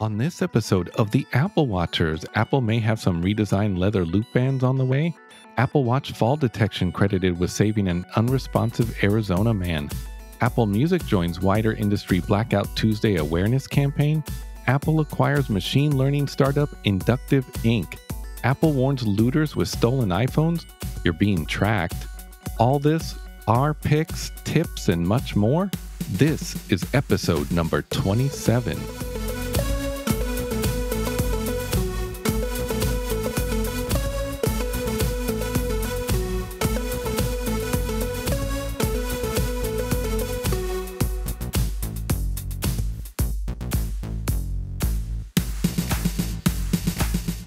On this episode of the Apple Watchers, Apple may have some redesigned leather loop bands on the way. Apple Watch fall detection credited with saving an unresponsive Arizona man. Apple Music joins wider industry Blackout Tuesday awareness campaign. Apple acquires machine learning startup Inductiv Inc. Apple warns looters with stolen iPhones, you're being tracked. All this, our picks, tips, and much more. This is episode number 27.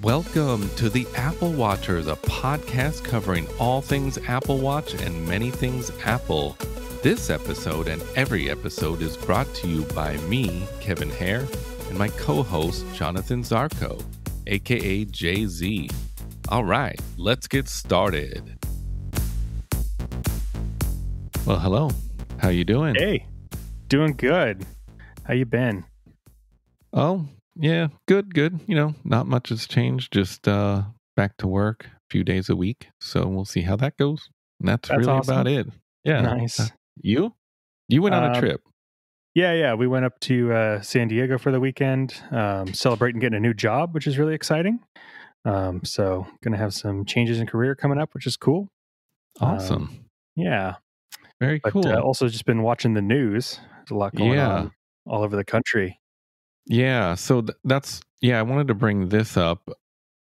Welcome to the Apple Watchers, a podcast covering all things Apple Watch and many things Apple. This episode and every episode is brought to you by me, Kevin Hare, and my co-host, Jonathan Zarko, aka Jay-Z. All right, let's get started. Well, hello. How you doing? Hey, doing good. How you been? Oh, yeah, good. You know, not much has changed. Just back to work a few days a week. So we'll see how that goes. And that's really awesome. about it. Yeah. Nice. You went on a trip. Yeah. We went up to San Diego for the weekend, celebrating getting a new job, which is really exciting. So going to have some changes in career coming up, which is cool. Awesome. Yeah. Very cool. But also just been watching the news. There's a lot going on all over the country. Yeah. So I wanted to bring this up.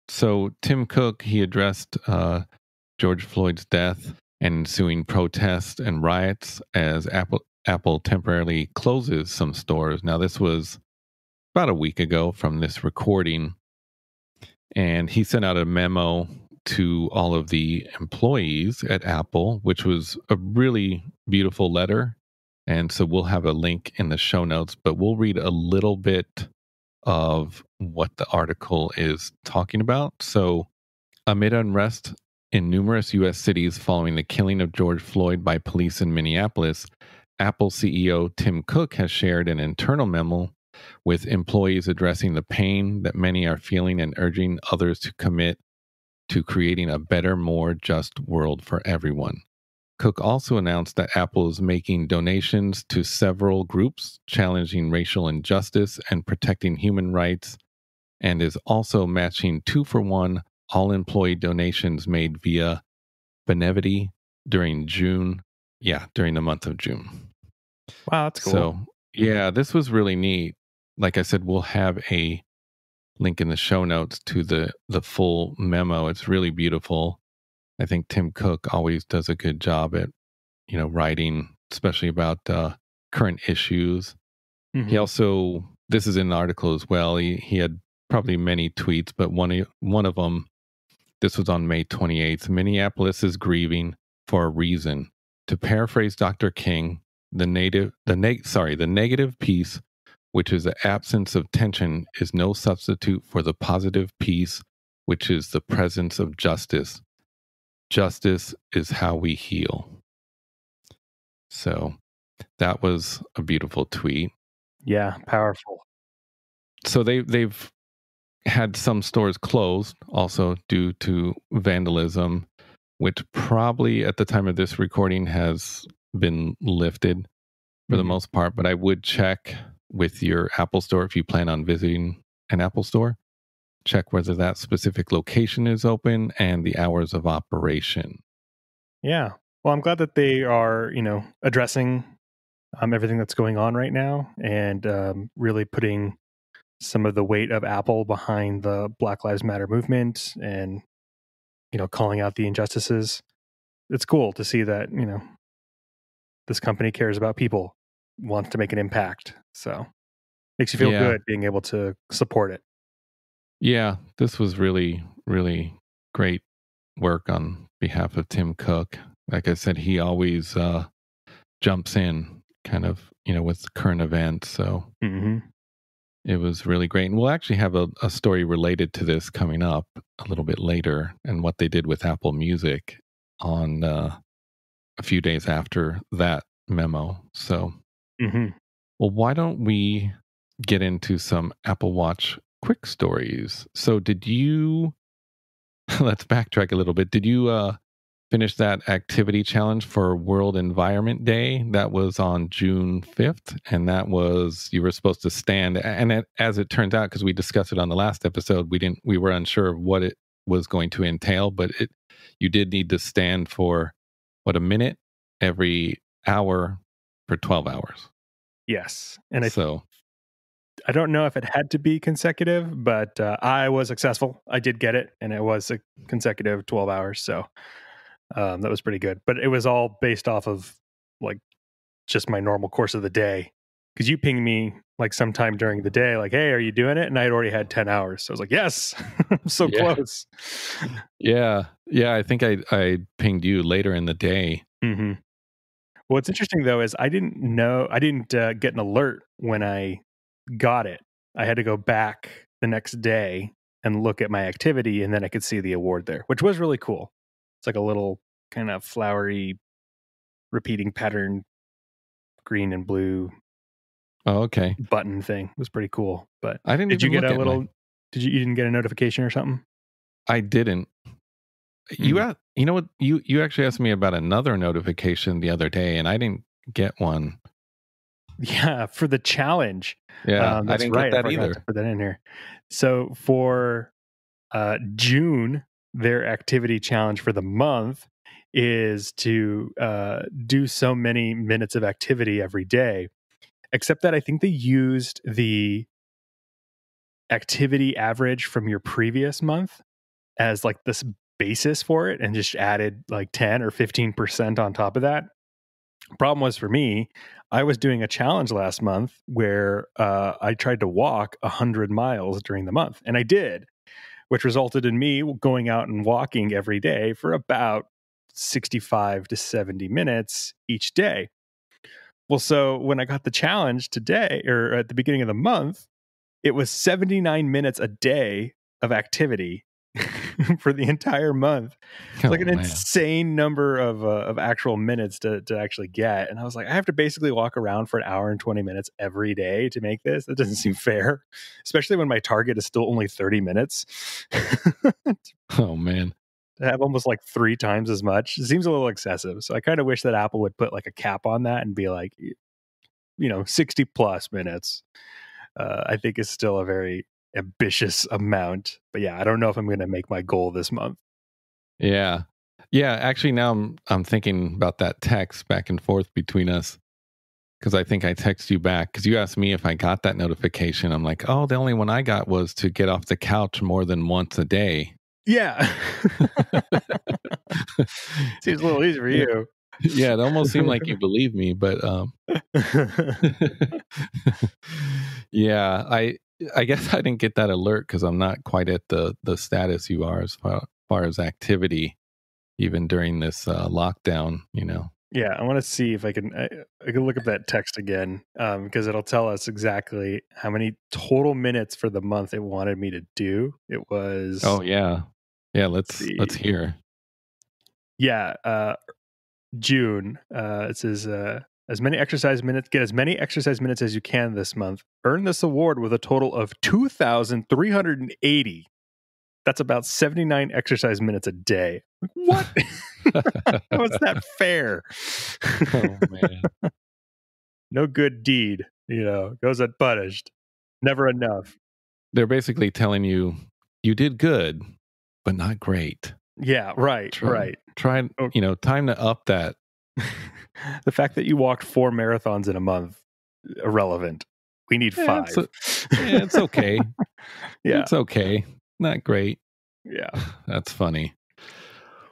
So Tim Cook, he addressed George Floyd's death and ensuing protests and riots as Apple temporarily closes some stores. Now, this was about a week ago from this recording. And he sent out a memo to all of the employees at Apple, which was a really beautiful letter. And so we'll have a link in the show notes, but we'll read a little bit of what the article is talking about. So, amid unrest in numerous U.S. cities following the killing of George Floyd by police in Minneapolis, Apple CEO Tim Cook has shared an internal memo with employees addressing the pain that many are feeling and urging others to commit to creating a better, more just world for everyone. Cook also announced that Apple is making donations to several groups challenging racial injustice and protecting human rights, and is also matching 2-for-1 all employee donations made via Benevity during the month of June. Wow, that's cool. So, yeah, this was really neat. Like I said, we'll have a link in the show notes to the full memo. It's really beautiful. I think Tim Cook always does a good job at, writing, especially about current issues. Mm-hmm. He also, this is in the article as well, he had probably many tweets, but one of them, this was on May 28th. Minneapolis is grieving for a reason. To paraphrase Dr. King, the negative peace, which is the absence of tension, is no substitute for the positive peace, which is the presence of justice. Justice is how we heal. So that was a beautiful tweet. Yeah, powerful. So they've had some stores closed also due to vandalism, which probably at the time of this recording has been lifted for the most part. But I would check with your Apple Store if you plan on visiting an Apple Store. Check whether that specific location is open and the hours of operation. Yeah. Well, I'm glad that they are, addressing everything that's going on right now and really putting some of the weight of Apple behind the Black Lives Matter movement and, calling out the injustices. It's cool to see that, this company cares about people, wants to make an impact. So makes you feel good being able to support it. Yeah, this was really, really great work on behalf of Tim Cook. Like I said, he always jumps in kind of, with current events. So it was really great. And we'll actually have a story related to this coming up a little bit later and what they did with Apple Music on a few days after that memo. So, well, why don't we get into some Apple Watch quick stories. So did you, let's backtrack a little bit. Did you finish that activity challenge for World Environment Day? That was on June 5th. And that was, you were supposed to stand. And as it turns out, because we discussed it on the last episode, we were unsure of what it was going to entail, but you did need to stand for a minute every hour for 12 hours. Yes. And I don't know if it had to be consecutive, but I was successful. I did get it, and it was a consecutive 12 hours. So that was pretty good. But it was all based off of like just my normal course of the day. Because you pinged me like sometime during the day, like, hey, are you doing it? And I had already had 10 hours. So I was like, yes, I'm so close. Yeah. Yeah. I think I pinged you later in the day. Mm-hmm. What's interesting, though, is I didn't get an alert when I got it. I had to go back the next day and look at my activity, and then I could see the award there, which was really cool. It's like a little kind of flowery repeating pattern, green and blue. Oh, okay. Button thing. It was pretty cool. But I didn't. Did you get a little? You didn't get a notification or something? I didn't. You know what? You actually asked me about another notification the other day, and I didn't get one. Yeah, for the challenge. Yeah, I didn't get that either. To put that in here. So for June, their activity challenge for the month is to do so many minutes of activity every day. Except that I think they used the activity average from your previous month as like this basis for it, and just added like 10 or 15% on top of that. Problem was, for me, I was doing a challenge last month where I tried to walk 100 miles during the month, and I did, which resulted in me going out and walking every day for about 65 to 70 minutes each day. Well, so when I got the challenge today, or at the beginning of the month, it was 79 minutes a day of activity for the entire month. It's like an insane number of actual minutes to actually get. And I was like, I have to basically walk around for an hour and 20 minutes every day to make this. That doesn't seem fair, especially when my target is still only 30 minutes. Oh, man. To have almost like 3 times as much, it seems a little excessive. So I kind of wish that Apple would put like a cap on that and be like, 60 plus minutes. I think is still a very ambitious amount. But yeah, I don't know if I'm going to make my goal this month. Yeah. Actually, now I'm thinking about that text back and forth between us, because I think I text you back because you asked me if I got that notification. I'm like, oh, the only one I got was to get off the couch more than once a day. Yeah. Seems a little easy for you. Yeah, it almost seemed like you believe me, but yeah, I guess I didn't get that alert because I'm not quite at the status you are as far as activity, even during this lockdown. Yeah, I want to see if I can look up that text again, because it'll tell us exactly how many total minutes for the month it wanted me to do. It was. Oh yeah. Let's hear. Yeah, June. It says get as many exercise minutes as you can this month. Earn this award with a total of 2,380. That's about 79 exercise minutes a day. What? How is that fair? Oh man. No good deed, goes unpunished. Never enough. They're basically telling you did good, but not great. Yeah, right. Try, time to up that. The fact that you walked 4 marathons in a month, irrelevant. We need 5. It's okay. Yeah. It's okay. Not great. Yeah. That's funny.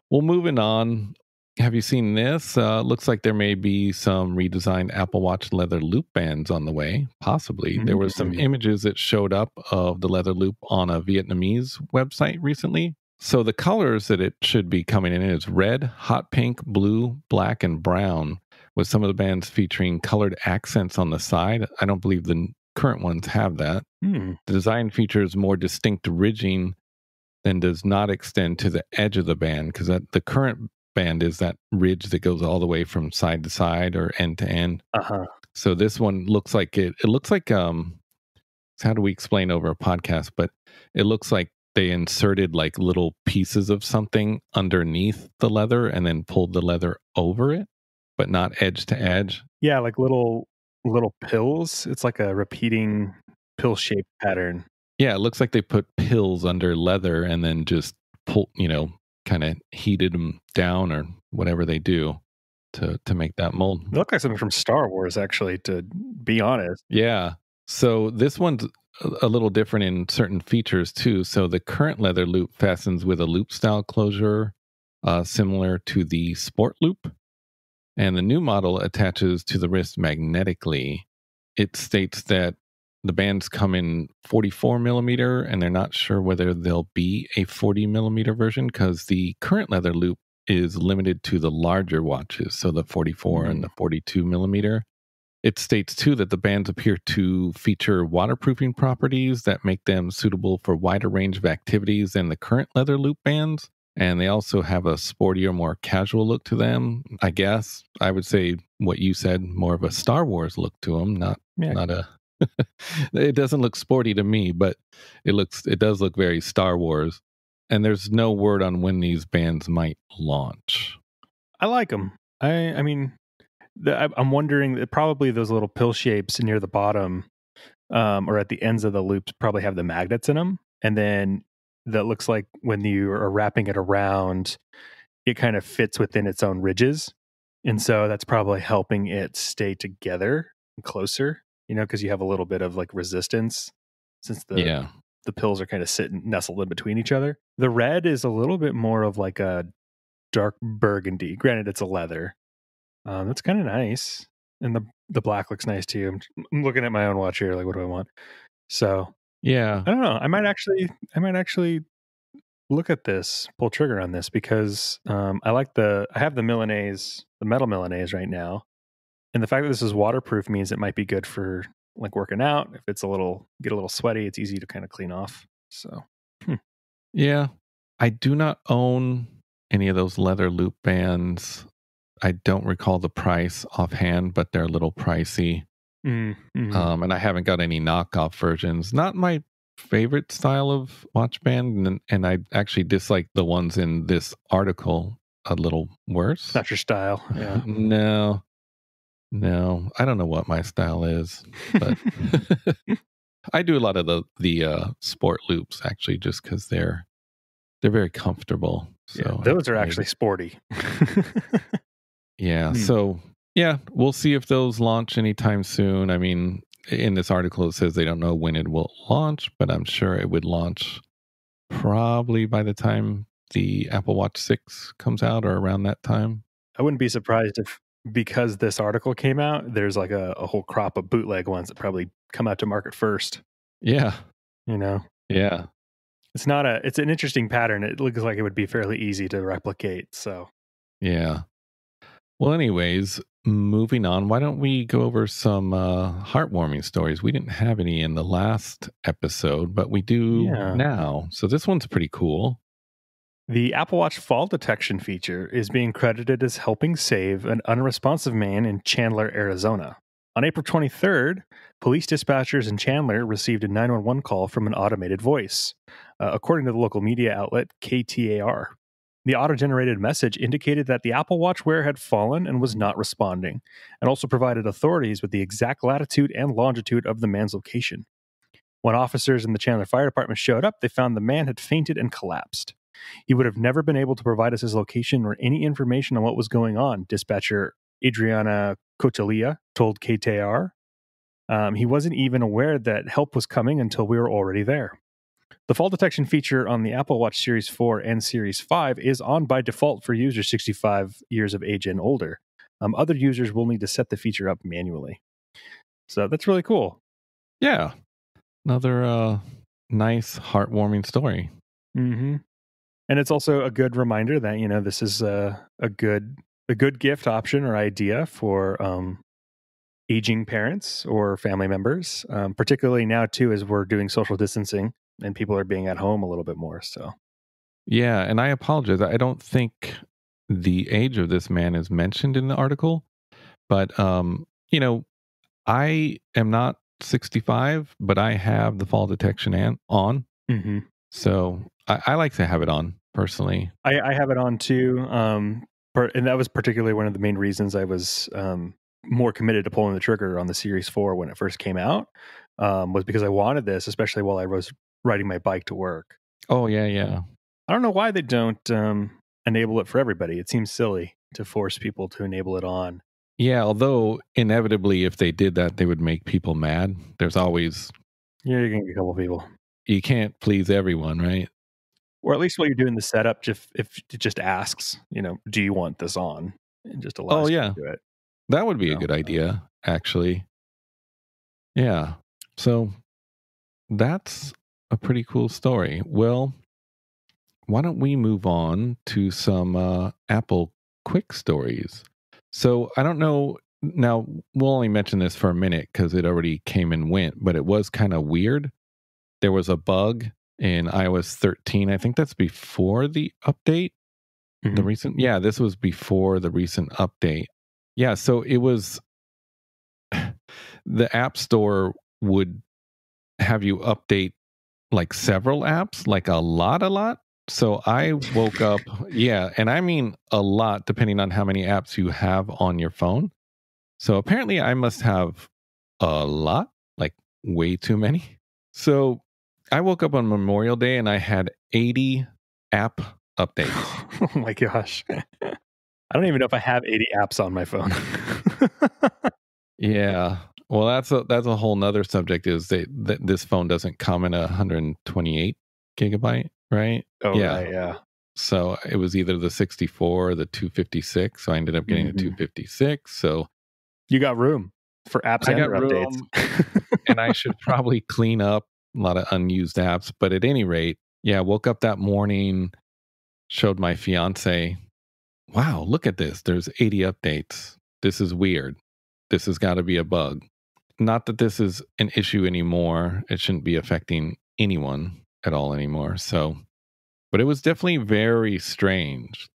Well, moving on. Have you seen this? Looks like there may be some redesigned Apple Watch leather loop bands on the way. Possibly. Mm-hmm. There were some images that showed up of the leather loop on a Vietnamese website recently. So the colors that it should be coming in is red, hot pink, blue, black, and brown, with some of the bands featuring colored accents on the side. I don't believe the current ones have that. The design features more distinct ridging than does not extend to the edge of the band, because the current band is that ridge that goes all the way from side to side or end to end. Uh-huh. So this one looks like it looks like how do we explain over a podcast? But it looks like they inserted like little pieces of something underneath the leather and then pulled the leather over it, but not edge to edge. Yeah, like little pills. It's like a repeating pill shaped pattern. Yeah, it looks like they put pills under leather and then just pull, kind of heated them down or whatever they do to make that mold. They look like something from Star Wars, actually, to be honest. Yeah. So this one's a little different in certain features too. So the current leather loop fastens with a loop style closure, similar to the Sport Loop. And the new model attaches to the wrist magnetically. It states that the bands come in 44 millimeter, and they're not sure whether there'll be a 40 millimeter version because the current leather loop is limited to the larger watches, so the 44 and the 42 millimeter. It states too that the bands appear to feature waterproofing properties that make them suitable for wider range of activities than the current leather loop bands. And they also have a sportier, more casual look to them. I guess I would say what you said, more of a Star Wars look to them, not a. It doesn't look sporty to me, but it does look very Star Wars. And there's no word on when these bands might launch. I like them. I mean, I'm wondering that probably those little pill shapes near the bottom, or at the ends of the loops, probably have the magnets in them, and then that looks like when you are wrapping it around, it kind of fits within its own ridges. And so that's probably helping it stay together and closer, because you have a little bit of like resistance since the pills are kind of nestled in between each other. The red is a little bit more of like a dark burgundy. Granted, it's a leather. That's kind of nice. And the black looks nice too. I'm looking at my own watch here. Like, what do I want? So yeah, I don't know. I might actually look at this, pull trigger on this because I have the Milanese, the metal Milanese right now, and the fact that this is waterproof means it might be good for like working out. If it's get a little sweaty, it's easy to kind of clean off. So yeah, I do not own any of those leather loop bands. I don't recall the price offhand, but they're a little pricey. Mm-hmm. And I haven't got any knockoff versions. Not my favorite style of watch band, and I actually dislike the ones in this article a little worse. Not your style. Yeah. No, I don't know what my style is, but I do a lot of the sport loops actually, just because they're very comfortable. So those are actually sporty. Yeah. So yeah, we'll see if those launch anytime soon. I mean, in this article, it says they don't know when it will launch, but I'm sure it would launch probably by the time the Apple Watch 6 comes out or around that time. I wouldn't be surprised if, because this article came out, there's like a whole crop of bootleg ones that probably come out to market first. Yeah. Yeah. It's an interesting pattern. It looks like it would be fairly easy to replicate. So yeah. Well, anyways, moving on, why don't we go over some heartwarming stories? We didn't have any in the last episode, but we do now. So this one's pretty cool. The Apple Watch fall detection feature is being credited as helping save an unresponsive man in Chandler, Arizona. On April 23rd, police dispatchers in Chandler received a 911 call from an automated voice, according to the local media outlet KTAR. The auto-generated message indicated that the Apple Watch wearer had fallen and was not responding, and also provided authorities with the exact latitude and longitude of the man's location. When officers in the Chandler Fire Department showed up, they found the man had fainted and collapsed. He would have never been able to provide us his location or any information on what was going on, dispatcher Adriana Cotalia told KTAR. He wasn't even aware that help was coming until we were already there. The fall detection feature on the Apple Watch Series 4 and Series 5 is on by default for users 65 years of age and older. Other users will need to set the feature up manually. So that's really cool. Yeah. Another nice, heartwarming story. Mm-hmm. And it's also a good reminder that, this is a good gift option or idea for aging parents or family members, particularly now, too, as we're doing social distancing and people are being at home a little bit more. So, yeah. And I apologize. I don't think the age of this man is mentioned in the article, but, I am not 65, but I have the fall detection on. Mm-hmm. So I like to have it on personally. I have it on too. And that was particularly one of the main reasons I was more committed to pulling the trigger on the Series 4 when it first came out, was because I wanted this, especially while I was riding my bike to work. Oh, yeah. I don't know why they don't enable it for everybody. It seems silly to force people to enable it on. Yeah, although inevitably, if they did that, they would make people mad. There's always... Yeah, you're going to get a couple people. You can't please everyone, right? Or at least while you're doing the setup, if it just asks, do you want this on? And just allows you to do it. That would be a good idea, actually. Yeah. So that's a pretty cool story. Well, why don't we move on to some Apple quick stories? So I don't know. Now, we'll only mention this for a minute because it already came and went, but it was kind of weird. There was a bug in iOS 13. I think that's before the update. Mm-hmm. This was before the recent update. Yeah, so it was the App Store would have you update like several apps, like a lot. So I woke up, and I mean a lot depending on how many apps you have on your phone. So apparently I must have a lot, like way too many. So I woke up on Memorial Day and I had 80 app updates. Oh my gosh. I don't even know if I have 80 apps on my phone. Yeah. Well, that's a whole nother subject, is that this phone doesn't come in 128 gigabyte, right? Oh, yeah. Right, yeah. So it was either the 64 or the 256. So I ended up getting the 256. So you got room for apps and updates. And I should probably clean up a lot of unused apps. But at any rate, woke up that morning, showed my fiance, wow, look at this. There's 80 updates. This is weird. This has got to be a bug. Not that this is an issue anymore. It shouldn't be affecting anyone at all anymore. So, but it was definitely very strange.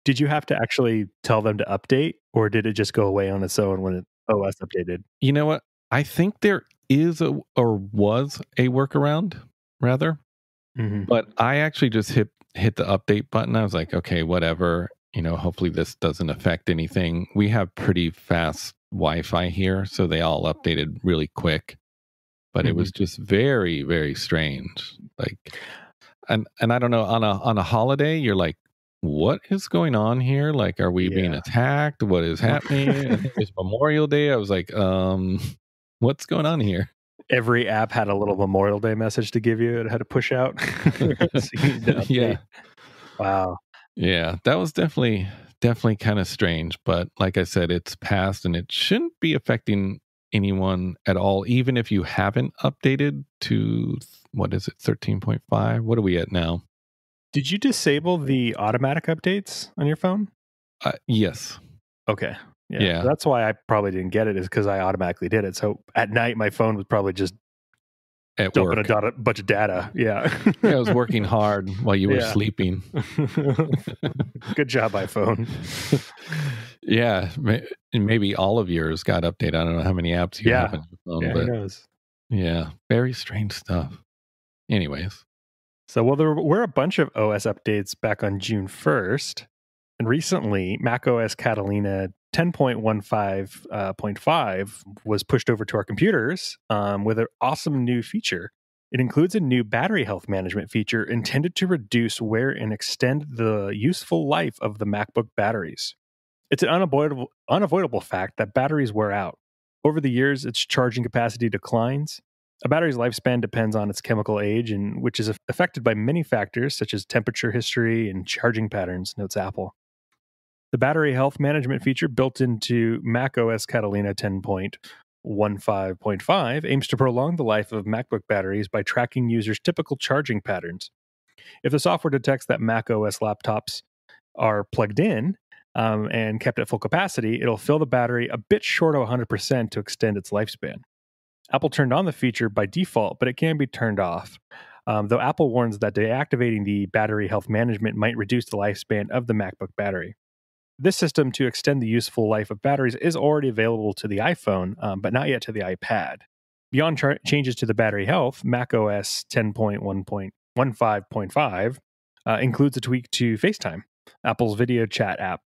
Did you have to actually tell them to update, or did it just go away on its own when OS updated? You know what? I think there is was a workaround, rather. Mm-hmm. But I actually just hit the update button. I was like, okay, whatever. Hopefully this doesn't affect anything. We have pretty fast Wi-Fi here, so they all updated really quick. But it was just very, very strange. Like, and I don't know, on a holiday, you're like, what is going on here? Like, are we being attacked? What is happening? It was Memorial Day. I was like, what's going on here? Every app had a little Memorial Day message to give you. It had to push out. Yeah. Wow. Yeah, that was definitely kind of strange. But like I said, it's passed and it shouldn't be affecting anyone at all, even if you haven't updated to, what is it, 13.5? What are we at now? Did you disable the automatic updates on your phone? Yes. Okay. Yeah. So that's why I probably didn't get it, is because I automatically did it. So at night, my phone was probably just dumping a bunch of data. Yeah. I was working hard while you were sleeping. Good job, iPhone. Yeah. Maybe all of yours got updated. I don't know how many apps you have on your phone. Yeah, who knows? Yeah. Very strange stuff. Anyways. So, there were a bunch of OS updates back on June 1st. And recently, macOS Catalina 10.15.5 was pushed over to our computers with an awesome new feature. It includes a new battery health management feature intended to reduce wear and extend the useful life of the MacBook batteries. It's an unavoidable fact that batteries wear out. Over the years, its charging capacity declines. A battery's lifespan depends on its chemical age, and which is affected by many factors such as temperature history and charging patterns, notes Apple. The battery health management feature built into macOS Catalina 10.15.5 aims to prolong the life of MacBook batteries by tracking users' typical charging patterns. If the software detects that macOS laptops are plugged in and kept at full capacity, it'll fill the battery a bit short of 100% to extend its lifespan. Apple turned on the feature by default, but it can be turned off. Though Apple warns that deactivating the battery health management might reduce the lifespan of the MacBook battery. This system to extend the useful life of batteries is already available to the iPhone, but not yet to the iPad. beyond changes to the battery health, macOS 10.1.15.5 includes a tweak to FaceTime, Apple's video chat app.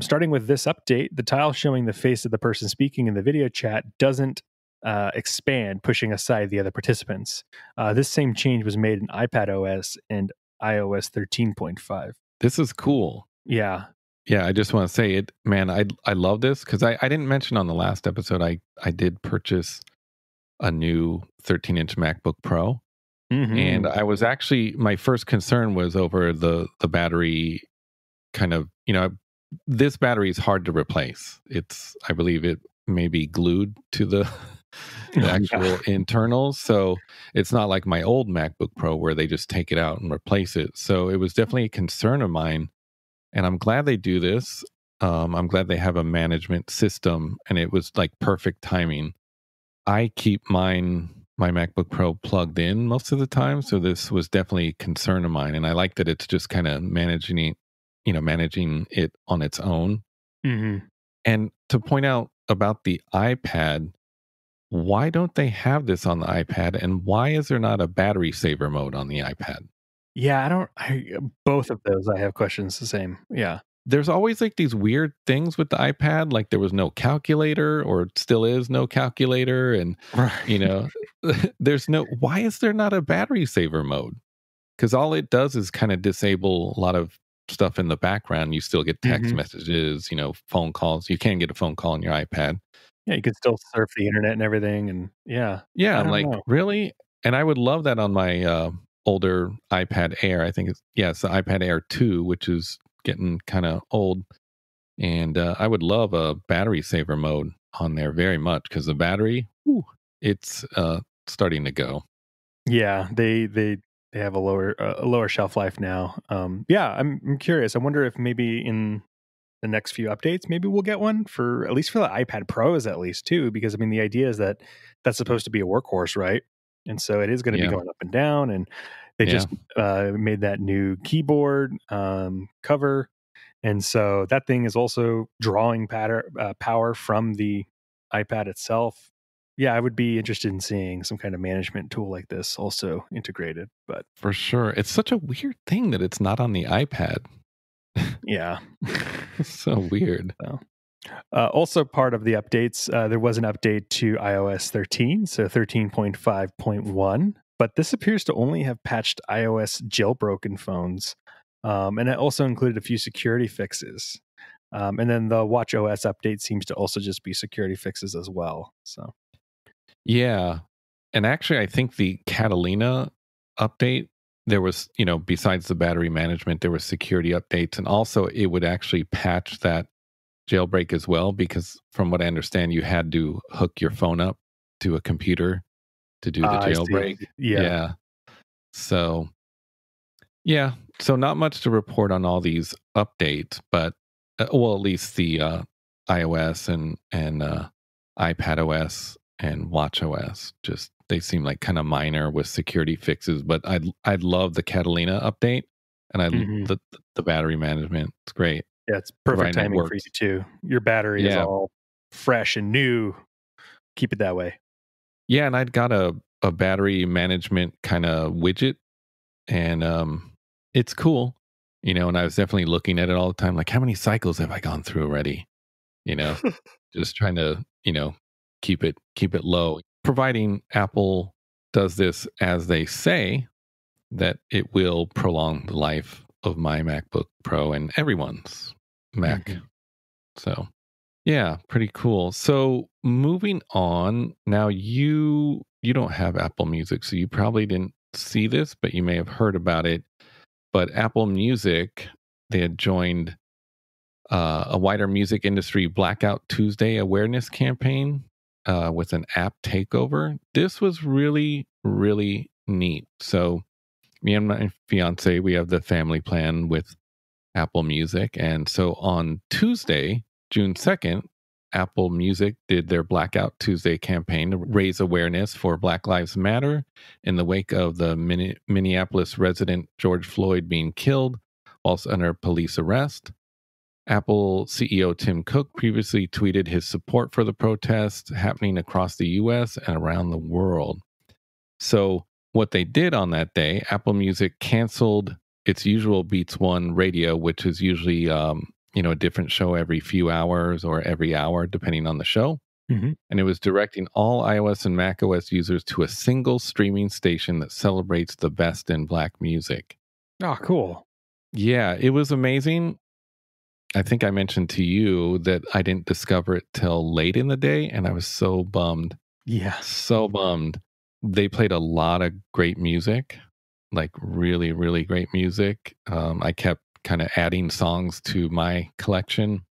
Starting with this update, the tile showing the face of the person speaking in the video chat doesn't expand, pushing aside the other participants. This same change was made in iPadOS and iOS 13.5. This is cool. Yeah. Yeah, I just want to say it, man. I love this because I didn't mention on the last episode I did purchase a new 13-inch MacBook Pro, and I was actually, my first concern was over the battery. Kind of, this battery is hard to replace. I believe it may be glued to the actual internals, so it's not like my old MacBook Pro where they just take it out and replace it. So it was definitely a concern of mine. And I'm glad they do this. I'm glad they have a management system, and it was like perfect timing. I keep my MacBook Pro plugged in most of the time, so this was definitely a concern of mine. And I like that it's just kind of managing it on its own. And to point out about the iPad, why don't they have this on the iPad, and why is there not a battery saver mode on the iPad? Yeah, both of those I have questions the same. Yeah. There's always like these weird things with the iPad, like there was no calculator, or still is no calculator. And, why is there not a battery saver mode? Because all it does is kind of disable a lot of stuff in the background. You still get text messages, phone calls. You can get a phone call on your iPad. Yeah, you can still surf the internet and everything. And yeah. I'm like, really? And I would love that on my older iPad Air. I think it's the iPad Air 2, which is getting kind of old. And I would love a battery saver mode on there very much, because the battery, it's starting to go. Yeah, they have a lower shelf life now. I'm curious. I wonder if maybe in the next few updates, maybe we'll get one at least for the iPad Pros, at least too, because I mean the idea is that that's supposed to be a workhorse, right? And so it is going to be going up and down. And they just made that new keyboard cover, and so that thing is also drawing power from the iPad itself. Yeah, I would be interested in seeing some kind of management tool like this also integrated. But for sure, it's such a weird thing that it's not on the iPad. Yeah. It's so weird. So, also part of the updates, there was an update to iOS 13, so 13.5.1, but this appears to only have patched iOS jailbroken phones. And it also included a few security fixes. And then the watchOS update seems to also just be security fixes as well. So, yeah. And actually, I think the Catalina update, there was, besides the battery management, there was security updates. And also it would actually patch that jailbreak as well, because from what I understand, you had to hook your phone up to a computer to do the jailbreak. Yeah. So, so not much to report on all these updates, but at least the iOS and iPadOS and watchOS, just they seem like kind of minor with security fixes. But I'd love the Catalina update, and the battery management. It's great. Yeah, it's perfect timing for you too. Your battery is all fresh and new. Keep it that way. Yeah, and I'd got a battery management kind of widget, and it's cool, and I was definitely looking at it all the time, like, how many cycles have I gone through already? Just trying to, keep it low. Providing Apple does this as they say, that it will prolong the life of my MacBook Pro and everyone's Mac. So, yeah, pretty cool. So, moving on, now you don't have Apple Music, so you probably didn't see this, but you may have heard about it. But Apple Music, they had joined a wider music industry Blackout Tuesday awareness campaign with an app takeover. This was really, really neat. So me and my fiance, we have the family plan with Apple Music. And so on Tuesday, June 2nd, Apple Music did their Blackout Tuesday campaign to raise awareness for Black Lives Matter in the wake of the Minneapolis resident George Floyd being killed whilst under police arrest. Apple CEO Tim Cook previously tweeted his support for the protests happening across the US and around the world. So, what they did on that day, Apple Music canceled its usual Beats One radio, which is usually a different show every few hours or every hour, depending on the show. Mm-hmm. And it was directing all iOS and macOS users to a single streaming station that celebrates the best in Black music. Oh, cool. Yeah, it was amazing. I think I mentioned to you that I didn't discover it till late in the day, and I was so bummed. Yeah. So bummed. They played a lot of great music, like really, really great music. I kept kind of adding songs to my collection.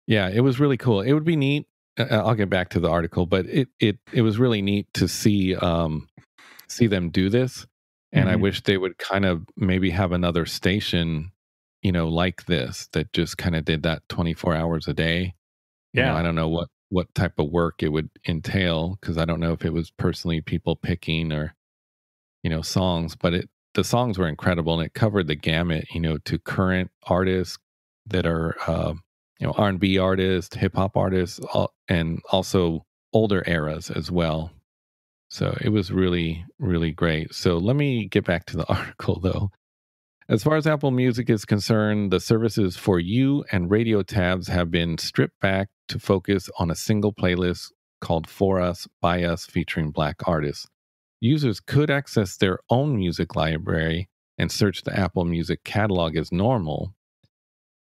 Yeah, it was really cool. It would be neat. I'll get back to the article, but it was really neat to see them do this. And I wish they would kind of maybe have another station, like this that just kind of did that 24 hours a day. Yeah. I don't know what type of work it would entail, because I don't know if it was personally people picking or songs, but the songs were incredible, and it covered the gamut, to current artists that are R&B artists, hip hop artists, and also older eras as well. So it was really, really great. So let me get back to the article though. As far as Apple Music is concerned, the services for you and radio tabs have been stripped back to focus on a single playlist called For Us, By Us, featuring Black artists. Users could access their own music library and search the Apple Music catalog as normal.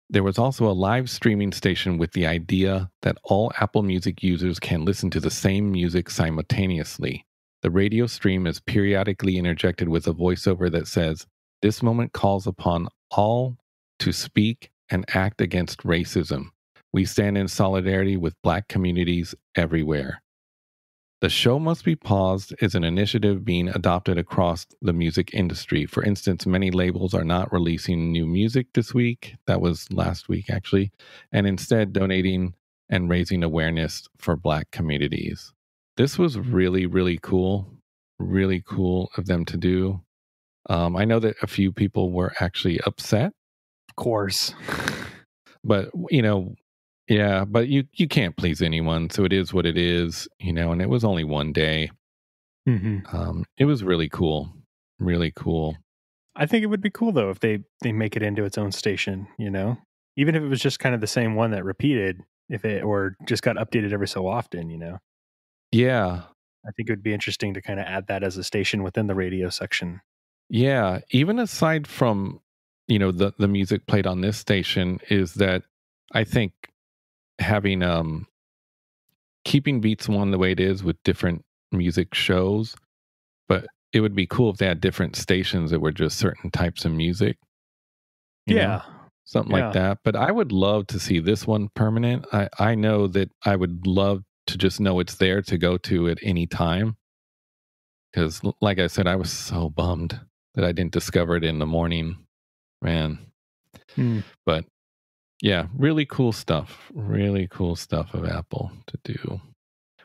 There was also a live streaming station with the idea that all Apple Music users can listen to the same music simultaneously. The radio stream is periodically interjected with a voiceover that says, "This moment calls upon all to speak and act against racism. We stand in solidarity with Black communities everywhere." The show must be paused is an initiative being adopted across the music industry. For instance, many labels are not releasing new music this week. That was last week, actually, and instead donating and raising awareness for Black communities. This was really, really cool. Really cool of them to do. I know that a few people were actually upset. Of course. But, yeah, but you can't please anyone. So it is what it is, and it was only one day. It was really cool. Really cool. I think it would be cool, though, if they make it into its own station, even if it was just kind of the same one that repeated, or just got updated every so often, Yeah. I think it would be interesting to kind of add that as a station within the radio section. Yeah. Even aside from, the music played on this station, is that I think having keeping Beats One the way it is with different music shows, but it would be cool if they had different stations that were just certain types of music. Something like that. But I would love to see this one permanent. I know that I would love to just know it's there to go to at any time. Because like I said, I was so bummed that I didn't discover it in the morning, man. But yeah, really cool stuff. Really cool stuff of Apple to do.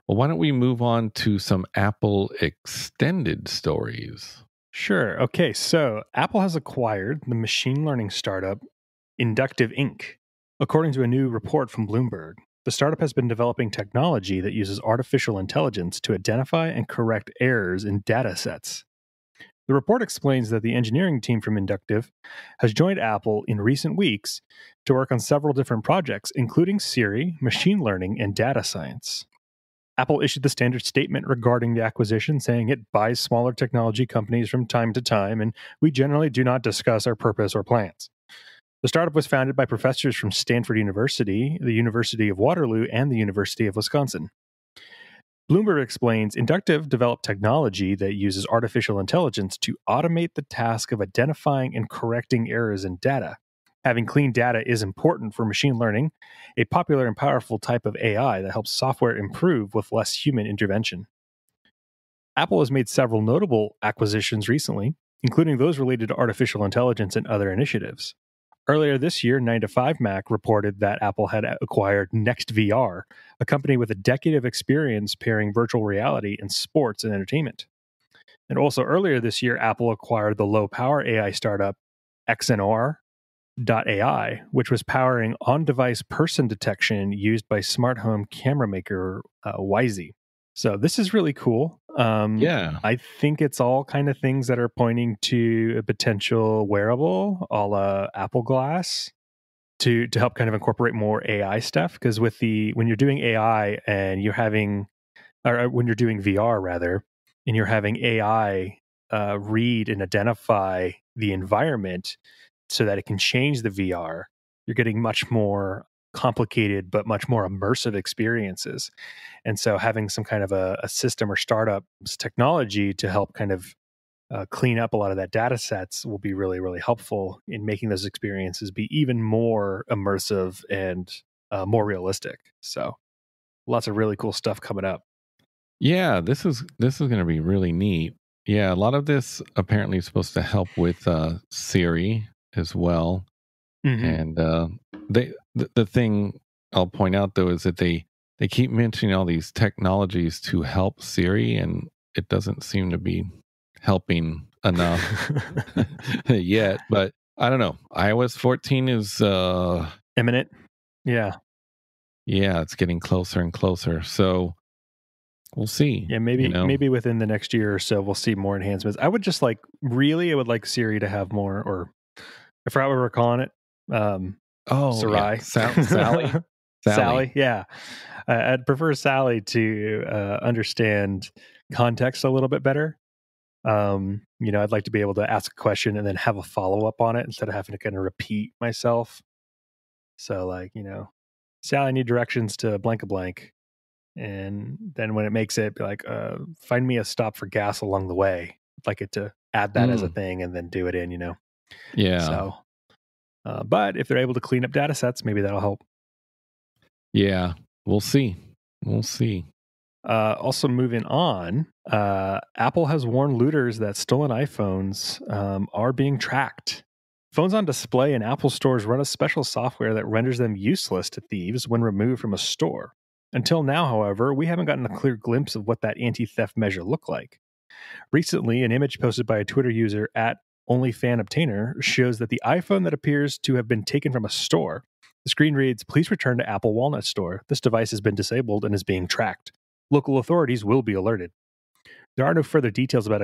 Well, why don't we move on to some Apple extended stories? Sure. Okay. So Apple has acquired the machine learning startup Inductiv Inc. According to a new report from Bloomberg, the startup has been developing technology that uses artificial intelligence to identify and correct errors in data sets. The report explains that the engineering team from Inductiv has joined Apple in recent weeks to work on several different projects, including Siri, machine learning, and data science. Apple issued the standard statement regarding the acquisition, saying it buys smaller technology companies from time to time, and we generally do not discuss our purpose or plans. The startup was founded by professors from Stanford University, the University of Waterloo, and the University of Wisconsin. Bloomberg explains Inductiv developed technology that uses artificial intelligence to automate the task of identifying and correcting errors in data. Having clean data is important for machine learning, a popular and powerful type of AI that helps software improve with less human intervention. Apple has made several notable acquisitions recently, including those related to artificial intelligence and other initiatives. Earlier this year, 9to5Mac reported that Apple had acquired NextVR, a company with a decade of experience pairing virtual reality in sports and entertainment. And also earlier this year, Apple acquired the low-power AI startup XNR, AI, which was powering on-device person detection used by smart home camera maker Wisey. So this is really cool. Yeah. I think it's all kind of things that are pointing to a potential wearable a la Apple Glass to help kind of incorporate more AI stuff. Because when you're doing AI and you're having, or when you're doing VR rather, and you're having AI read and identify the environment so that it can change the VR, you're getting much more complicated but much more immersive experiences. And so having some kind of a system or startup's technology to help kind of clean up a lot of that data sets will be really, really helpful in making those experiences be even more immersive and more realistic. So lots of really cool stuff coming up. Yeah, this is going to be really neat. Yeah, a lot of this apparently is supposed to help with Siri as well. Mm-hmm. And the thing I'll point out though is that they keep mentioning all these technologies to help Siri, and it doesn't seem to be helping enough yet. But I don't know. iOS 14 is Imminent. Yeah. yeah, it's getting closer and closer. So we'll see. Yeah, maybe within the next year or so we'll see more enhancements. I would like Siri to have more, or I forgot what we're calling it. Oh yeah, Sarai. Sally. Sally, yeah. I'd prefer Sally to understand context a little bit better. I'd like to be able to ask a question and then have a follow up on it instead of having to kind of repeat myself. So, like, Sally, I need directions to blank a blank. And then when it makes it, be like, find me a stop for gas along the way. I'd like it to add that as a thing and then do it in, Yeah. So, but if they're able to clean up data sets, maybe that'll help. Yeah, we'll see. We'll see. Also, moving on, Apple has warned looters that stolen iPhones are being tracked. Phones on display in Apple stores run a special software that renders them useless to thieves when removed from a store. Until now, however, we haven't gotten a clear glimpse of what that anti-theft measure looked like. Recently, an image posted by a Twitter user at OnlyFanObtainer shows that the iPhone that appears to have been taken from a store. The screen reads, "Please return to Apple Walnut Store. This device has been disabled and is being tracked. Local authorities will be alerted." There are no further details about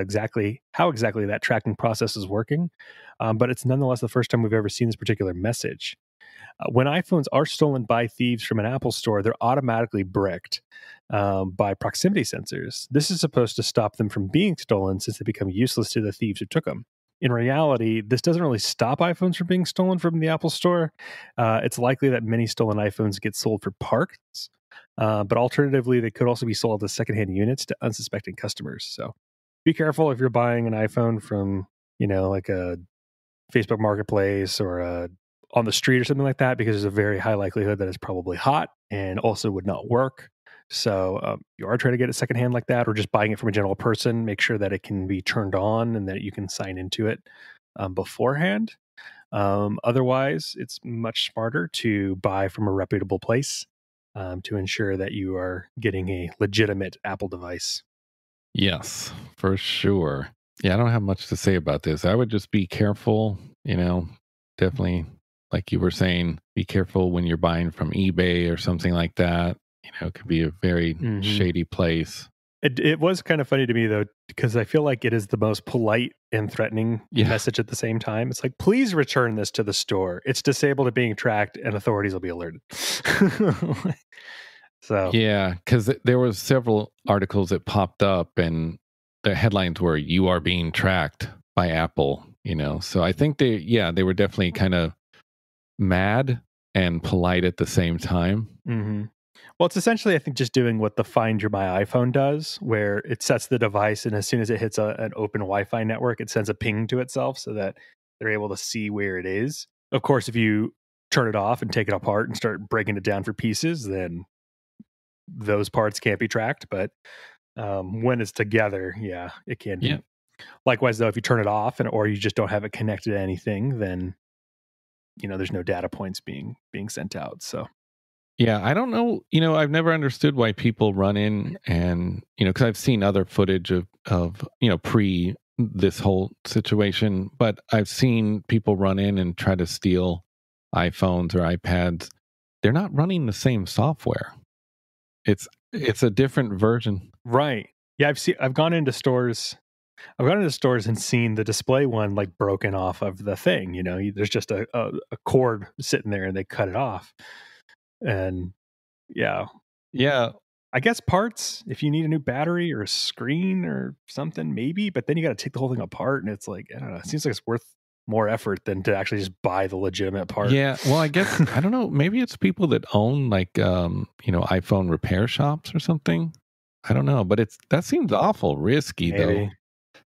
how exactly that tracking process is working, but it's nonetheless the first time we've ever seen this particular message. When iPhones are stolen by thieves from an Apple store, they're automatically bricked by proximity sensors. This is supposed to stop them from being stolen since they become useless to the thieves who took them. In reality, this doesn't really stop iPhones from being stolen from the Apple store. It's likely that many stolen iPhones get sold for parts, but alternatively, they could also be sold as secondhand units to unsuspecting customers. So be careful if you're buying an iPhone from, like a Facebook Marketplace or on the street or something like that, because there's a very high likelihood that it's probably hot and also would not work. So you are trying to get it secondhand like that, or just buying it from a general person, make sure that it can be turned on and that you can sign into it beforehand. Otherwise, it's much smarter to buy from a reputable place to ensure that you are getting a legitimate Apple device. Yes, for sure. Yeah, I don't have much to say about this. I would just be careful, definitely, like you were saying, be careful when you're buying from eBay or something like that. It could be a very shady place. It was kind of funny to me, though, because I feel like it is the most polite and threatening message at the same time. It's like, please return this to the store. It's disabled and being tracked, and authorities will be alerted. So yeah, because there was several articles that popped up, and the headlines were "You are being tracked by Apple." So I think they were definitely kind of mad and polite at the same time. Mm-hmm. Well, it's essentially, I think, just doing what the Find Your My iPhone does, where it sets the device, and as soon as it hits an open Wi-Fi network, it sends a ping to itself so that they're able to see where it is. Of course, if you turn it off and take it apart and start breaking it down for pieces, then those parts can't be tracked. But when it's together, it can be. Yeah. Likewise, though, if you turn it off or you just don't have it connected to anything, then there's no data points being sent out. So. Yeah, I don't know. I've never understood why people run in and, because I've seen other footage of pre this whole situation, but I've seen people run in and try to steal iPhones or iPads, they're not running the same software. It's a different version. Right. Yeah, I've gone into stores. I've gone into stores and seen the display one like broken off of the thing. There's just a cord sitting there, and they cut it off. And yeah, I guess parts, if you need a new battery or a screen or something, maybe. But then you got to take the whole thing apart, and it's like, I don't know. It seems like it's worth more effort than to actually just buy the legitimate part. Yeah, well, I guess I don't know. Maybe it's people that own like iPhone repair shops or something. I don't know, but that seems awful risky though.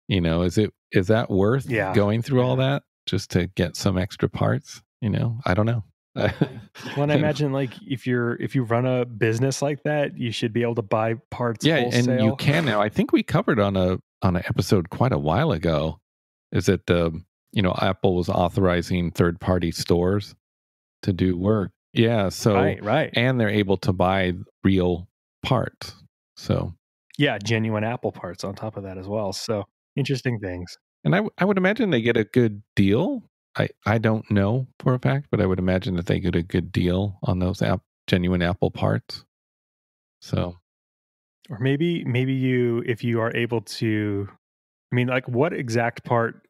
Is that worth going through all that just to get some extra parts? I don't know. Well, and I imagine like if you run a business like that, you should be able to buy parts wholesale. And you can now. I think we covered on an episode quite a while ago. Is that Apple was authorizing third-party stores to do work. Yeah, so right, and they're able to buy real parts. So yeah, genuine Apple parts on top of that as well. So interesting things. And I would imagine they get a good deal. I don't know for a fact, but I would imagine that they get a good deal on those genuine Apple parts. So, or maybe if you are able to, I mean, like what exact part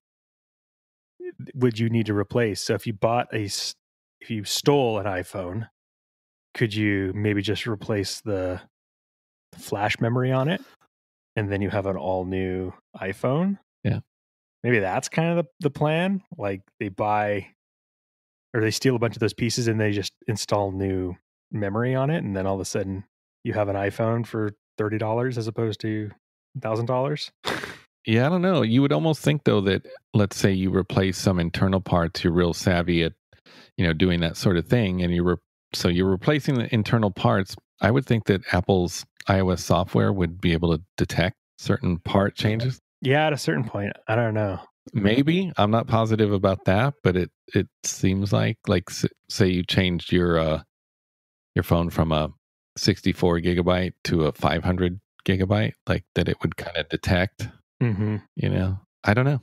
would you need to replace? So if you stole an iPhone, could you maybe just replace the flash memory on it, and then you have an all new iPhone? Yeah. Maybe that's kind of the plan. Like they buy or they steal a bunch of those pieces and they just install new memory on it. And then all of a sudden you have an iPhone for $30 as opposed to $1,000. Yeah, I don't know. You would almost think though that let's say you replace some internal parts, you're real savvy at, doing that sort of thing. And you're replacing the internal parts. I would think that Apple's iOS software would be able to detect certain part changes. Yeah, at a certain point. I don't know. Maybe. I'm not positive about that, but it seems like say you changed your phone from a 64 gigabyte to a 500 gigabyte, like that it would kind of detect. Mm-hmm. I don't know.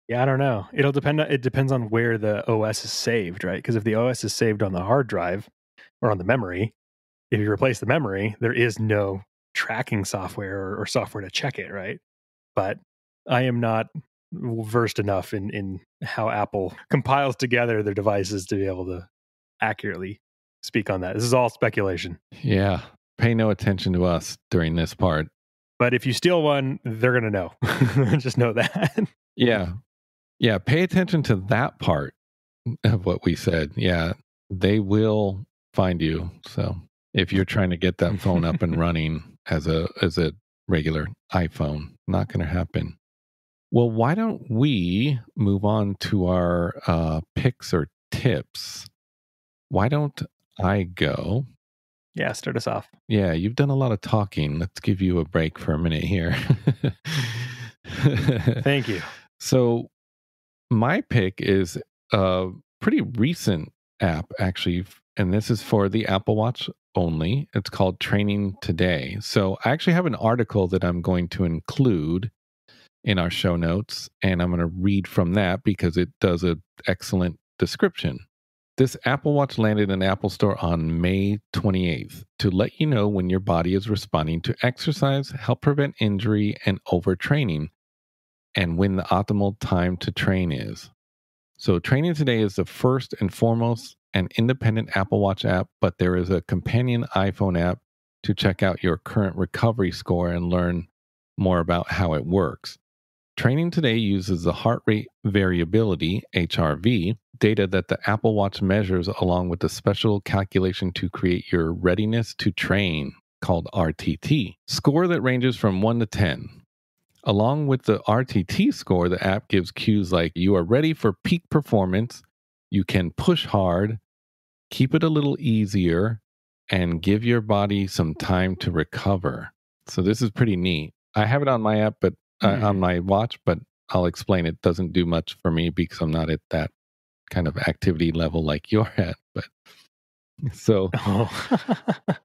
Yeah, I don't know. It depends on where the OS is saved, right? Because if the OS is saved on the hard drive or on the memory, if you replace the memory, there is no tracking software or software to check it, right? But I am not versed enough in how Apple compiles together their devices to be able to accurately speak on that. This is all speculation. Yeah. Pay no attention to us during this part. But if you steal one, they're going to know. Just know that. Yeah. Yeah. Pay attention to that part of what we said. Yeah. They will find you. So if you're trying to get that phone up and running as a regular iPhone, not going to happen. Well, why don't we move on to our picks or tips? Why don't I go? Yeah, start us off. Yeah, you've done a lot of talking. Let's give you a break for a minute here. Thank you. So my pick is a pretty recent app, actually, and this is for the Apple Watch only. It's called Training Today. So I actually have an article that I'm going to include in our show notes, and I'm going to read from that because it does an excellent description. This Apple Watch landed in the Apple Store on May 28th to let you know when your body is responding to exercise, help prevent injury and overtraining, and when the optimal time to train is. So Training Today is the first and foremost an independent Apple Watch app, but there is a companion iPhone app to check out your current recovery score and learn more about how it works. Training Today uses the heart rate variability, HRV, data that the Apple Watch measures along with a special calculation to create your readiness to train, called RTT, score that ranges from 1 to 10. Along with the RTT score, the app gives cues like you are ready for peak performance, you can push hard, keep it a little easier, and give your body some time to recover. So this is pretty neat. I have it on my app, but on my watch, but I'll explain. It doesn't do much for me because I'm not at that kind of activity level like you're at. But so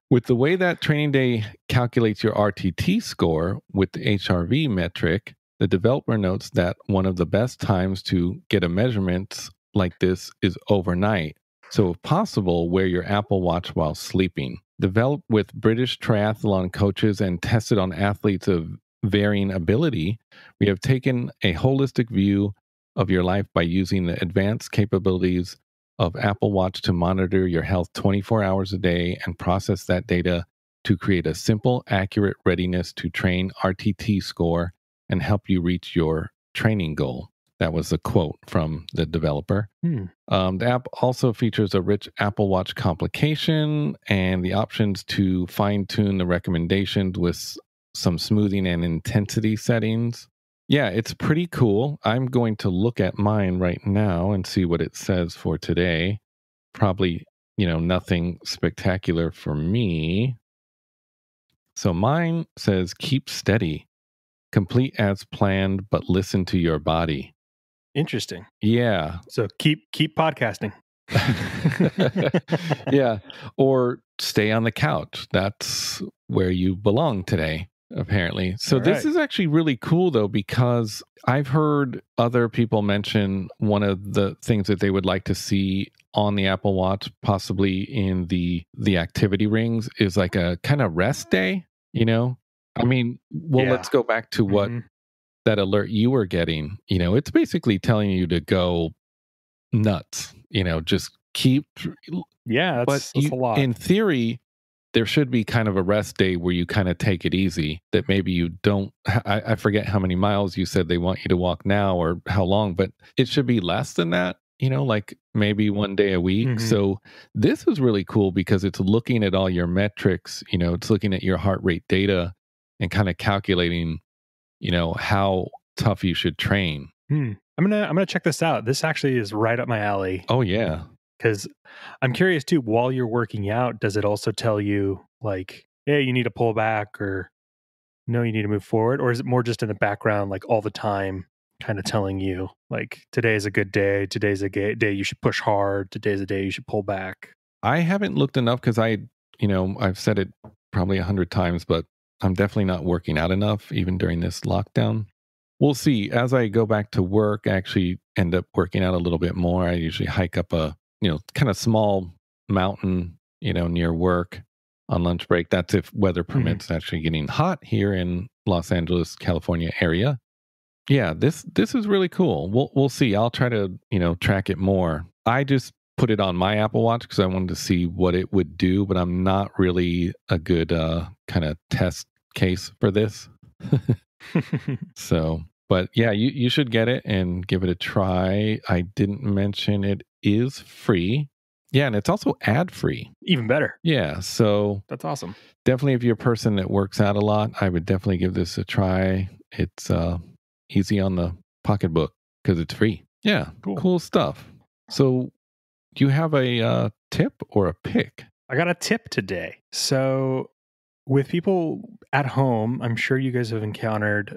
with the way that Training Day calculates your RTT score with the HRV metric, the developer notes that one of the best times to get a measurement like this is overnight. So, if possible, wear your Apple Watch while sleeping. Developed with British triathlon coaches and tested on athletes of varying ability, we have taken a holistic view of your life by using the advanced capabilities of Apple Watch to monitor your health 24 hours a day and process that data to create a simple, accurate readiness to train RTT score and help you reach your training goal. That was a quote from the developer. The app also features a rich Apple Watch complication and the options to fine-tune the recommendations with some smoothing and intensity settings. Yeah, it's pretty cool. I'm going to look at mine right now and see what it says for today. Probably, nothing spectacular for me. So mine says keep steady, complete as planned, but listen to your body. Interesting. Yeah. So keep podcasting. Yeah. Or stay on the couch. That's where you belong today, apparently. So this is actually really cool, though, because I've heard other people mention one of the things that they would like to see on the Apple Watch, possibly in the activity rings, is like a kind of rest day, I mean, let's go back to what that alert you were getting. It's basically telling you to go nuts, just keep. Yeah, that's a lot. In theory, there should be kind of a rest day where you kind of take it easy, that maybe you don't, I forget how many miles you said they want you to walk now or how long, but it should be less than that, like maybe one day a week. So this is really cool because it's looking at all your metrics, it's looking at your heart rate data and kind of calculating, how tough you should train. I'm gonna check this out. This actually is right up my alley. Oh yeah. Because I'm curious too, while you're working out, does it also tell you like, hey, you need to pull back, or no, you need to move forward? Or is it more just in the background, like all the time, kind of telling you like, today's a good day, today's a day you should push hard, today's a day you should pull back? I haven't looked enough because I've said it probably 100 times, but I'm definitely not working out enough even during this lockdown. We'll see. As I go back to work, I actually end up working out a little bit more. I usually hike up a kind of small mountain, near work on lunch break. That's if weather permits. It's actually getting hot here in Los Angeles, California area. Yeah, this is really cool. We'll see. I'll try to, track it more. I just put it on my Apple Watch because I wanted to see what it would do, but I'm not really a good kind of test case for this. So, but yeah, you should get it and give it a try. I didn't mention it is free. Yeah, and it's also ad free. Even better. Yeah, so that's awesome. Definitely, if you're a person that works out a lot, I would definitely give this a try. It's easy on the pocketbook because it's free. Yeah, cool stuff. So, do you have a tip or a pick? I got a tip today. So, with people at home, I'm sure you guys have encountered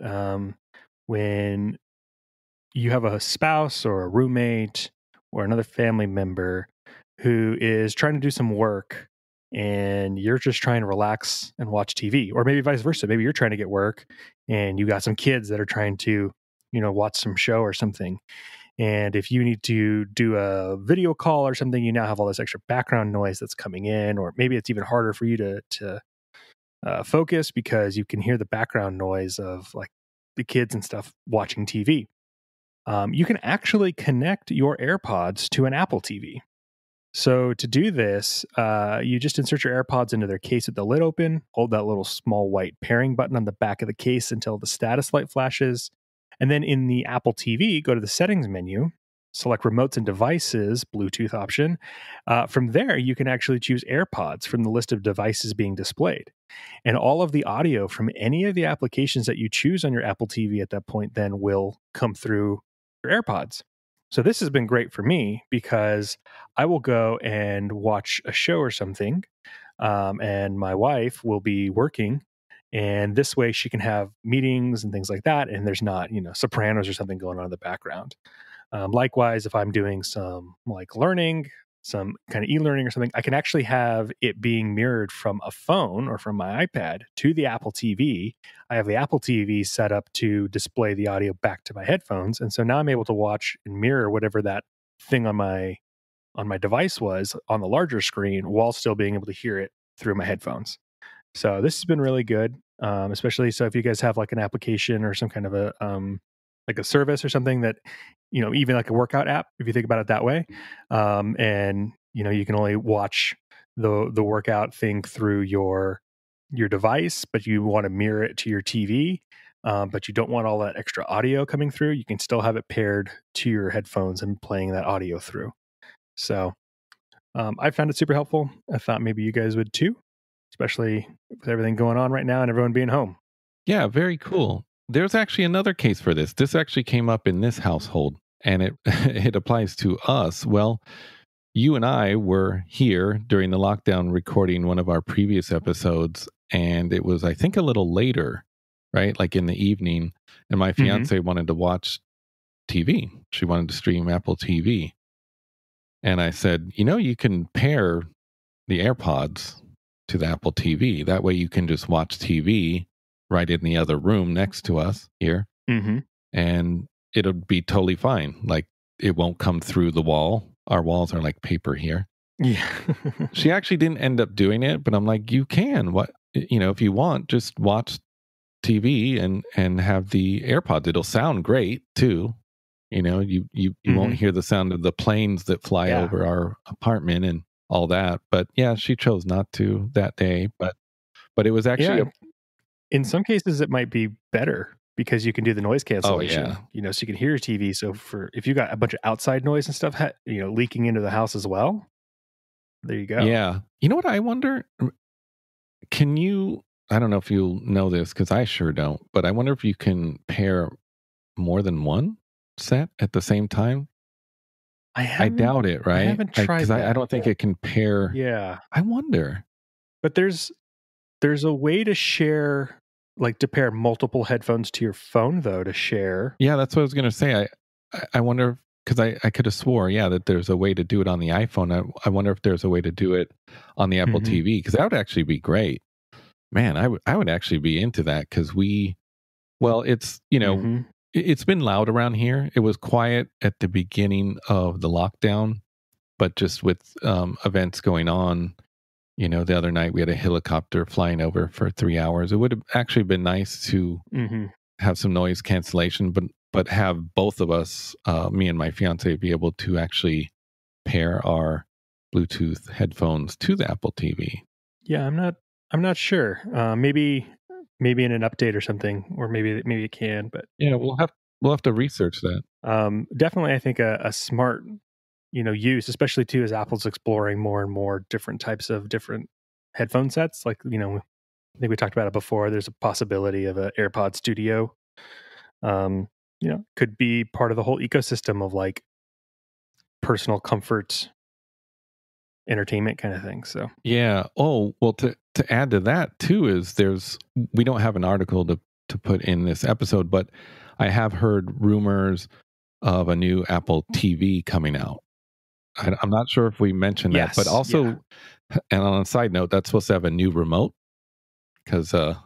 when you have a spouse or a roommate or another family member who is trying to do some work and you're just trying to relax and watch TV, or maybe vice versa. Maybe you're trying to get work and you got some kids that are trying to, watch some show or something. And if you need to do a video call or something, you now have all this extra background noise that's coming in, or maybe it's even harder for you to focus because you can hear the background noise of like the kids and stuff watching TV. You can actually connect your AirPods to an Apple TV. So to do this, you just insert your AirPods into their case with the lid open, hold that little small white pairing button on the back of the case until the status light flashes. And then in the Apple TV, go to the settings menu, select remotes and devices, Bluetooth option. From there, you can actually choose AirPods from the list of devices being displayed. And all of the audio from any of the applications that you choose on your Apple TV at that point then will come through your AirPods. So this has been great for me because I will go and watch a show or something, and my wife will be working. And this way she can have meetings and things like that. And there's not, Sopranos or something going on in the background. Likewise, if I'm doing some like learning, some kind of e-learning or something, I can actually have it being mirrored from a phone or from my iPad to the Apple TV. I have the Apple TV set up to display the audio back to my headphones. And so now I'm able to watch and mirror whatever that thing on my device was on the larger screen while still being able to hear it through my headphones. So this has been really good, especially so if you guys have like an application or some kind of a like a service or something that, you know, even like a workout app, if you think about it that way, and you know, you can only watch the workout thing through your device, but you want to mirror it to your TV. But you don't want all that extra audio coming through. You can still have it paired to your headphones and playing that audio through. So I found it super helpful. I thought maybe you guys would too, especially with everything going on right now and everyone being home. Yeah, very cool. There's actually another case for this. This actually came up in this household, and it it applies to us. Well, you and I were here during the lockdown recording one of our previous episodes, and it was, I think, a little later, right? Like in the evening, and my fiance wanted to watch TV. She wanted to stream Apple TV. And I said, you know, you can pair the AirPods to the Apple TV. That way you can just watch TV right in the other room next to us here. And it'll be totally fine. Like it won't come through the wall. Our walls are like paper here. Yeah. She actually didn't end up doing it, but I'm like, you can. What, you know, if you want, just watch TV and have the AirPods. It'll sound great too. You know, you won't hear the sound of the planes that fly over our apartment and all that. But yeah, she chose not to that day. But it was actually in some cases it might be better because you can do the noise cancellation. Oh, yeah. You know, so you can hear your TV. So if you got a bunch of outside noise and stuff, you know, leaking into the house as well, there you go. Yeah. You know what I wonder? Can you? I don't know if you'll know this because I sure don't. But I wonder if you can pair more than one set at the same time. I doubt it, right? I haven't tried because I don't think it can pair. Yeah, I wonder. but there's a way to share, like to pair multiple headphones to your phone, though, to share. Yeah, that's what I was going to say. I wonder because I could have swore, that there's a way to do it on the iPhone. I wonder if there's a way to do it on the Apple TV because that would actually be great. Man, I would actually be into that because it's, you know, it's been loud around here. It was quiet at the beginning of the lockdown, but just with events going on, you know, the other night we had a helicopter flying over for 3 hours. It would have actually been nice to have some noise cancellation, but have both of us, me and my fiance, be able to actually pair our Bluetooth headphones to the Apple TV. Yeah, I'm not sure. Maybe in an update or something, or maybe it can. But yeah, we'll have to research that. Definitely, I think a smart, you know, use, especially too, as Apple's exploring more and more different types of different headphone sets. Like, you know, I think we talked about it before. There's a possibility of an AirPod Studio. You know, could be part of the whole ecosystem of like personal comfort, entertainment kind of thing. So yeah. Oh, well, to add to that too is we don't have an article to put in this episode, but I have heard rumors of a new Apple TV coming out. I'm not sure if we mentioned that, but also, and on a side note, that's supposed to have a new remote because a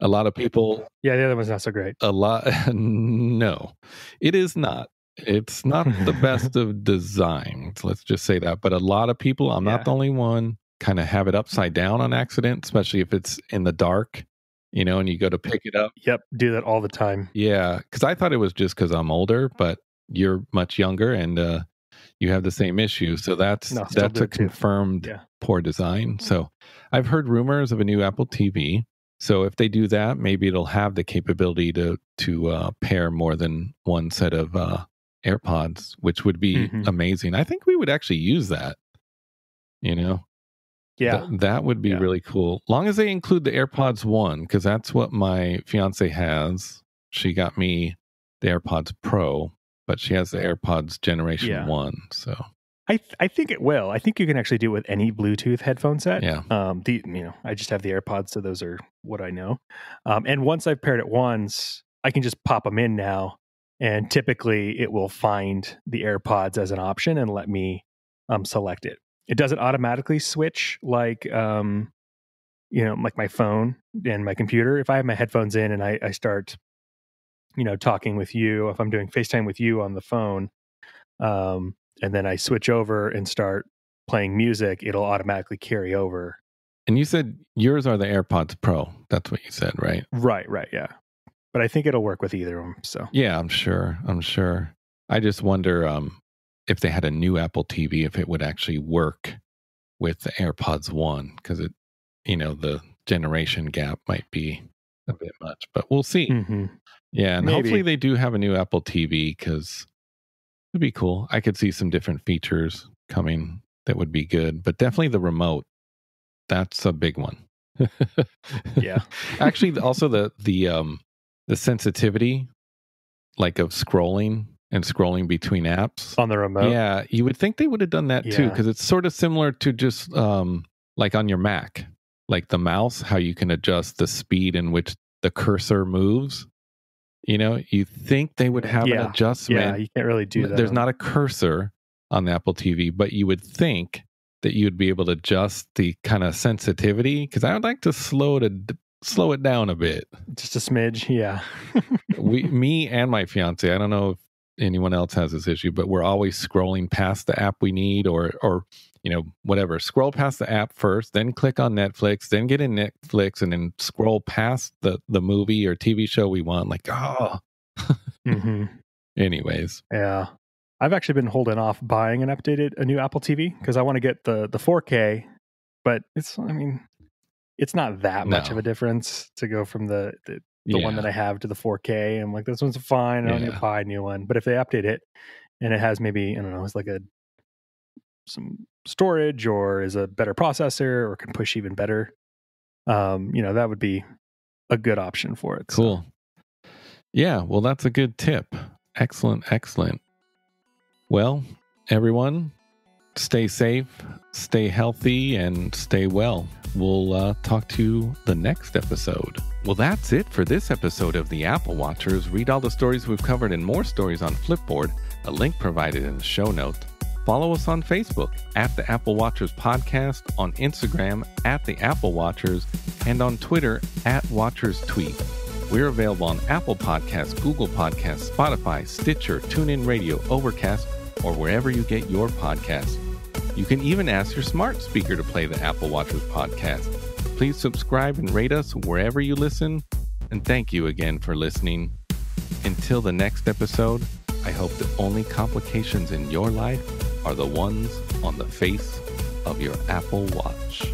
lot of people. Yeah, the other one's not so great. No, it is not. It's not the best of designs. Let's just say that. But a lot of people, I'm not the only one, kind of have it upside down on accident, especially if it's in the dark, you know, and you go to pick it up. Yep, do that all the time. Yeah, because I thought it was just because I'm older, but you're much younger and you have the same issue. So that's a confirmed poor design. So I've heard rumors of a new Apple TV. So if they do that, maybe it'll have the capability to pair more than one set of AirPods, which would be amazing. I think we would actually use that, you know? Yeah. That would be really cool. Long as they include the AirPods 1, because that's what my fiance has. She got me the AirPods Pro, but she has the AirPods Generation 1. So I think it will. I think you can actually do it with any Bluetooth headphone set. Yeah. You know, I just have the AirPods, so those are what I know. And once I've paired it once, I can just pop them in now, and typically it will find the AirPods as an option and let me select it. It doesn't automatically switch like you know, like my phone and my computer. If I have my headphones in and I start, you know, talking with you, if I'm doing FaceTime with you on the phone, and then I switch over and start playing music, it'll automatically carry over. And you said yours are the AirPods Pro. That's what you said, right? Right, yeah. But I think it'll work with either of them. So yeah, I'm sure. I just wonder if they had a new Apple TV, if it would actually work with the AirPods 1, because it, the generation gap might be a bit much, but we'll see. Mm-hmm. Yeah, and hopefully they do have a new Apple TV, because it'd be cool. I could see some different features coming that would be good, but definitely the remote. That's a big one. Yeah. Actually, also the sensitivity, like of scrolling between apps on the remote. Yeah, you would think they would have done that too, because it's sort of similar to just like on your Mac, like the mouse, how you can adjust the speed in which the cursor moves. You think they would have an adjustment. Yeah, you can't really do that. There's not a cursor on the Apple TV, but you would think that you'd be able to adjust the kind of sensitivity, because I would like to slow it down a bit. Just a smidge, yeah. Me and my fiance, I don't know if anyone else has this issue, but we're always scrolling past the app we need, or whatever. Scroll past the app first, then click on Netflix, then get in Netflix, and then scroll past the movie or TV show we want. Like, Mm-hmm. Anyways. Yeah. I've actually been holding off buying a new Apple TV, because I want to get the 4K, but it's not that much of a difference to go from the one that I have to the 4K. I'm like, this one's fine. I don't need to buy a new one. But if they update it and it has maybe, I don't know, it's like some storage, or is a better processor, or can push even better, that would be a good option for it. Cool. So. Yeah, well, that's a good tip. Excellent. Well, everyone, stay safe, stay healthy, and stay well. We'll talk to you the next episode. Well, that's it for this episode of The Apple Watchers. Read all the stories we've covered and more stories on Flipboard, a link provided in the show notes. Follow us on Facebook at The Apple Watchers Podcast, on Instagram at The Apple Watchers, and on Twitter at Watchers Tweet. We're available on Apple Podcasts, Google Podcasts, Spotify, Stitcher, TuneIn Radio, Overcast, or wherever you get your podcasts. You can even ask your smart speaker to play the Apple Watchers podcast. Please subscribe and rate us wherever you listen. And thank you again for listening. Until the next episode, I hope the only complications in your life are the ones on the face of your Apple Watch.